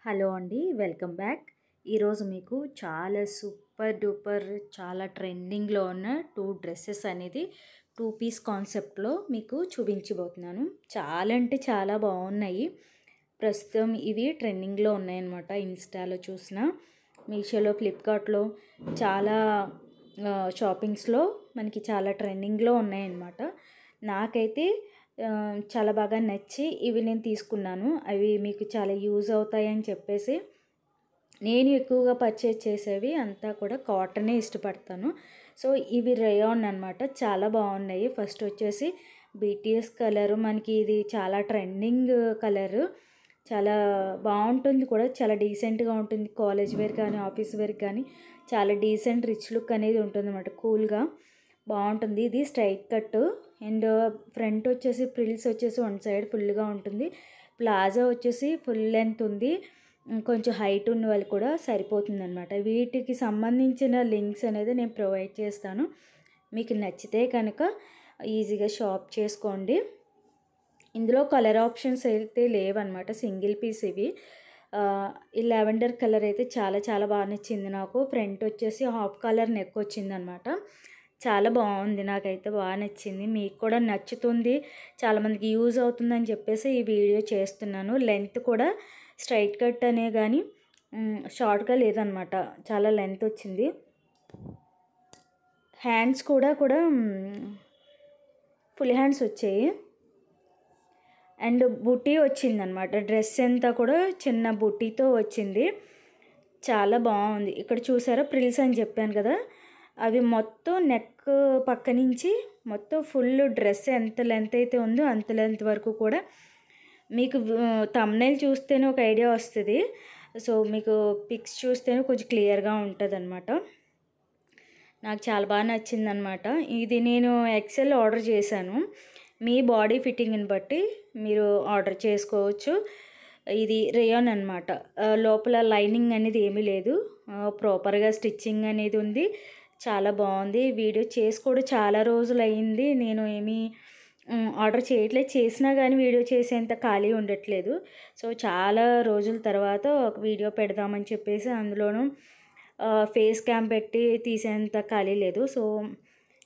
Hello అండి. Welcome back. ఈరోజు మీకు చాలా సూపర్ డూపర్ చాలా ట్రెండింగ్‌లో ఉన్న 2 డ్రెసెస్ అనేది 2 పీస్ కాన్సెప్ట్‌లో మీకు చూపించబోతున్నాను. చాలా అంటే చాలా బాగున్నాయి. ప్రస్తుతం ఇవి ట్రెండింగ్‌లో ఉన్నాయన్నమాట. ఇన్‌స్టాలో చూసినా, మీషోలో, ఫ్లిప్‌కార్ట్‌లో చాలా షాపింగ్స్‌లో మనకి చాలా ట్రెండింగ్‌లో ఉన్నాయన్నమాట. నాకైతే చాలా బాగా నచ్చి ఇవి నేను తీసుకున్నాను. అవి మీకు చాలా యూజ్ అవుతాయని చెప్పేసి నేను ఎక్కువగా పర్చేజ్ చేసేవి అంతా కూడా కాటనే ఇష్టపడతాను. సో ఇవి రేయాన్ అనమాట. చాలా బాగున్నాయి. ఫస్ట్ వచ్చేసి బీటీఎస్ కలరు, మనకి ఇది చాలా ట్రెండింగ్ కలరు. చాలా బాగుంటుంది కూడా, చాలా డీసెంట్గా ఉంటుంది. కాలేజ్ వేర్ కానీ ఆఫీస్ వేర్ కానీ చాలా డీసెంట్ రిచ్ లుక్ అనేది ఉంటుంది అనమాట. కూల్గా బాగుంటుంది. ఇది స్ట్రైట్ కట్ అండ్ ఫ్రంట్ వచ్చేసి ప్రిల్స్ వచ్చేసి వన్ సైడ్ ఫుల్గా ఉంటుంది. ప్లాజా వచ్చేసి ఫుల్ లెంత్ ఉంది. కొంచెం హైట్ ఉన్న వాళ్ళు కూడా సరిపోతుంది అనమాట. వీటికి సంబంధించిన లింక్స్ అనేది నేను ప్రొవైడ్ చేస్తాను. మీకు నచ్చితే కనుక ఈజీగా షాప్ చేసుకోండి. ఇందులో కలర్ ఆప్షన్స్ అయితే లేవన్నమాట. సింగిల్ పీస్ ఇవి. ఈ లావెండర్ కలర్ అయితే చాలా చాలా బాగా నచ్చింది నాకు. ఫ్రంట్ వచ్చేసి హాఫ్ కలర్ నెక్ వచ్చిందనమాట. చాలా బాగుంది. నాకైతే బాగా నచ్చింది. మీకు కూడా నచ్చుతుంది, చాలామందికి యూజ్ అవుతుందని చెప్పేసి ఈ వీడియో చేస్తున్నాను. లెంత్ కూడా స్ట్రైట్ కట్ అనే కానీ షార్ట్గా లేదనమాట. చాలా లెంత్ వచ్చింది. హ్యాండ్స్ కూడా ఫుల్ హ్యాండ్స్ వచ్చాయి అండ్ బుటీ వచ్చిందనమాట. డ్రెస్ అంతా కూడా చిన్న బుటీతో వచ్చింది. చాలా బాగుంది. ఇక్కడ చూసారా ప్రిల్స్ అని చెప్పాను కదా, అవి మొత్తం నెక్ పక్క నుంచి మొత్తం ఫుల్ డ్రెస్ ఎంత లెంత్ అయితే ఉందో అంత లెంత్ వరకు కూడా మీకు థంబ్నెయిల్ చూస్తేనే ఒక ఐడియా వస్తుంది. సో మీకు పిక్స్ చూస్తేనే కొంచెం క్లియర్గా ఉంటుంది అనమాట. నాకు చాలా బాగా నచ్చిందనమాట. ఇది నేను ఎక్సెల్ ఆర్డర్ చేశాను. మీ బాడీ ఫిట్టింగ్ని బట్టి మీరు ఆర్డర్ చేసుకోవచ్చు. ఇది రేయాన్ అనమాట. లోపల లైనింగ్ అనేది ఏమీ లేదు. ప్రాపర్గా స్టిచ్చింగ్ అనేది ఉంది. చాలా బాగుంది. వీడియో చేసి కూడా చాలా రోజులు అయ్యింది. నేను ఏమీ ఆర్డర్ చేయట్లేదు. చేసినా కానీ వీడియో చేసేంత ఖాళీ ఉండట్లేదు. సో చాలా రోజుల తర్వాత ఒక వీడియో పెడదామని చెప్పేసి అందులోనూ ఫేస్ క్యామ్ పెట్టి తీసేంత ఖాళీ లేదు. సో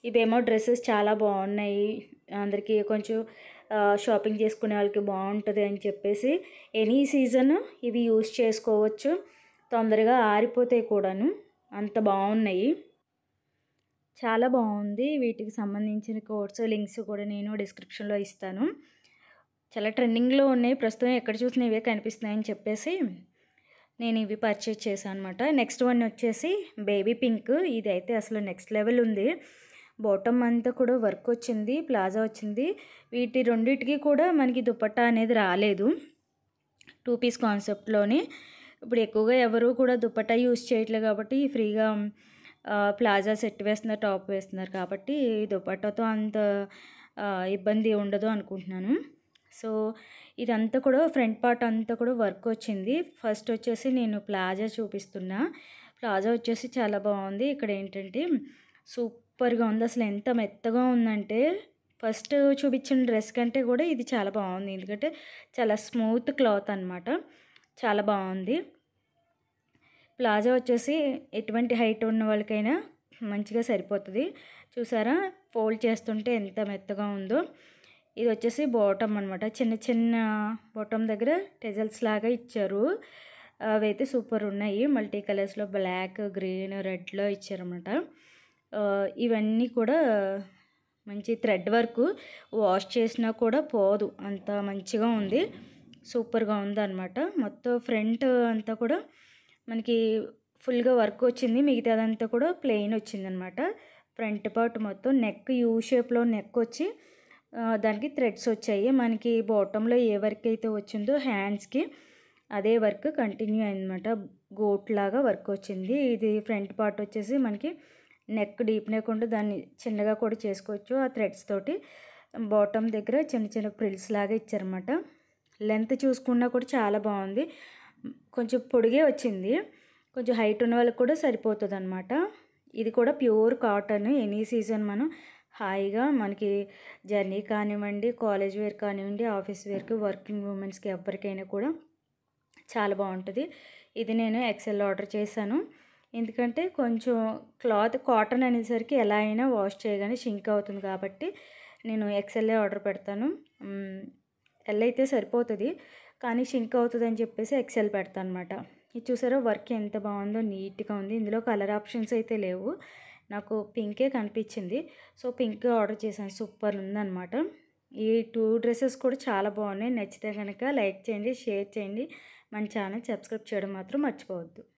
ఇవేమో డ్రెస్సెస్ చాలా బాగున్నాయి. అందరికీ కొంచెం షాపింగ్ చేసుకునే వాళ్ళకి బాగుంటుంది అని చెప్పేసి ఎనీ సీజన్ ఇవి యూస్ చేసుకోవచ్చు. తొందరగా ఆరిపోతాయి కూడాను. అంత బాగున్నాయి. చాలా బాగుంది. వీటికి సంబంధించిన కోడ్స్ లింక్స్ కూడా నేను డిస్క్రిప్షన్లో ఇస్తాను. చాలా ట్రెండింగ్లో ఉన్నాయి. ప్రస్తుతం ఎక్కడ చూసినా ఇవే కనిపిస్తున్నాయని చెప్పేసి నేను ఇవి పర్చేజ్ చేశాను అనమాట. నెక్స్ట్ వన్ వచ్చేసి బేబీ పింక్. ఇదైతే అసలు నెక్స్ట్ లెవెల్ ఉంది. బాటమ్ అంతా కూడా వర్క్ వచ్చింది, ప్లాజా వచ్చింది. వీటి రెండింటికి కూడా మనకి దుపట్టా అనేది రాలేదు. 2 పీస్ కాన్సెప్ట్లోనే ఇప్పుడు ఎక్కువగా ఎవరు కూడా దుపట్టా యూస్ చేయట్లేదు కాబట్టి ఫ్రీగా ప్లాజా సెట్ వేస్తున్నారు, టాప్ వేస్తున్నారు కాబట్టి దుపట్టాతో అంత ఇబ్బంది ఉండదు అనుకుంటున్నాను. సో ఇదంతా కూడా ఫ్రంట్ పార్ట్ అంతా కూడా వర్క్ వచ్చింది. ఫస్ట్ వచ్చేసి నేను ప్లాజా చూపిస్తున్నా. ప్లాజా వచ్చేసి చాలా బాగుంది. ఇక్కడ ఏంటంటే సూపర్గా ఉంది. అసలు ఎంత మెత్తగా ఉందంటే ఫస్ట్ చూపించిన డ్రెస్ కంటే కూడా ఇది చాలా బాగుంది. ఎందుకంటే చాలా స్మూత్ క్లాత్ అనమాట. చాలా బాగుంది. ప్లాజా వచ్చేసి ఎటువంటి హైట్ ఉన్న వాళ్ళకైనా మంచిగా సరిపోతుంది. చూసారా ఫోల్డ్ చేస్తుంటే ఎంత మెత్తగా ఉందో. ఇది వచ్చేసి బాటమ్ అనమాట. చిన్న చిన్న బాటమ్ దగ్గర టెజల్స్ లాగా ఇచ్చారు. అవైతే సూపర్ ఉన్నాయి. మల్టీ కలర్స్లో బ్లాక్, గ్రీన్, రెడ్లో ఇచ్చారన్నమాట. ఇవన్నీ కూడా మంచి థ్రెడ్ వర్క్. వాష్ చేసినా కూడా పోదు, అంత మంచిగా ఉంది. సూపర్గా ఉందన్నమాట. మొత్తం ఫ్రంట్ అంతా కూడా మనకి ఫుల్గా వర్క్ వచ్చింది. మిగతాదంతా కూడా ప్లెయిన్ వచ్చిందనమాట. ఫ్రంట్ పార్ట్ మొత్తం నెక్ యూ షేప్లో నెక్ వచ్చి దానికి థ్రెడ్స్ వచ్చాయి. మనకి బాటంలో ఏ వర్క్ అయితే వచ్చిందో హ్యాండ్స్కి అదే వర్క్ కంటిన్యూ అయిందన్నమాట. గోట్ లాగా వర్క్ వచ్చింది. ఇది ఫ్రంట్ పార్ట్ వచ్చేసి మనకి నెక్ డీప్ నెక్ ఉంటే దాన్ని చిన్నగా కూడా చేసుకోవచ్చు ఆ థ్రెడ్స్ తోటి. బాటమ్ దగ్గర చిన్న చిన్న ప్రిల్స్ లాగా ఇచ్చారన్నమాట. లెంత్ చూసుకున్నా కూడా చాలా బాగుంది. కొంచెం పొడిగే వచ్చింది. కొంచెం హైట్ ఉన్న వాళ్ళకి కూడా సరిపోతుంది అనమాట. ఇది కూడా ప్యూర్ కాటన్. ఎనీ సీజన్ మనం హాయిగా మనకి జర్నీ కానివ్వండి, కాలేజ్ వేర్ కానివ్వండి, ఆఫీస్ వేర్కి, వర్కింగ్ ఉమెన్స్కి ఎవరికైనా కూడా చాలా బాగుంటుంది. ఇది నేను ఎక్సెల్ ఆర్డర్ చేశాను. ఎందుకంటే కొంచెం క్లాత్ కాటన్ అనేసరికి ఎలా అయినా వాష్ చేయగానే షింక్ అవుతుంది కాబట్టి నేను ఎక్సెల్లే ఆర్డర్ పెడతాను. ఎల్ అయితే సరిపోతుంది, కానీ షింక్ అవుతుంది అని చెప్పేసి ఎక్సెల్ పెడతాను అనమాట. ఇది చూసారా వర్క్ ఎంత బాగుందో, నీట్గా ఉంది. ఇందులో కలర్ ఆప్షన్స్ అయితే లేవు, నాకు పింకే కనిపించింది. సో పింక్ ఆర్డర్ చేశాను. సూపర్ ఉందన్నమాట. ఈ 2 డ్రెస్సెస్ కూడా చాలా బాగున్నాయి. నచ్చితే కనుక లైక్ చేయండి, షేర్ చేయండి. మన ఛానల్ సబ్స్క్రైబ్ చేయడం మాత్రం మర్చిపోవద్దు.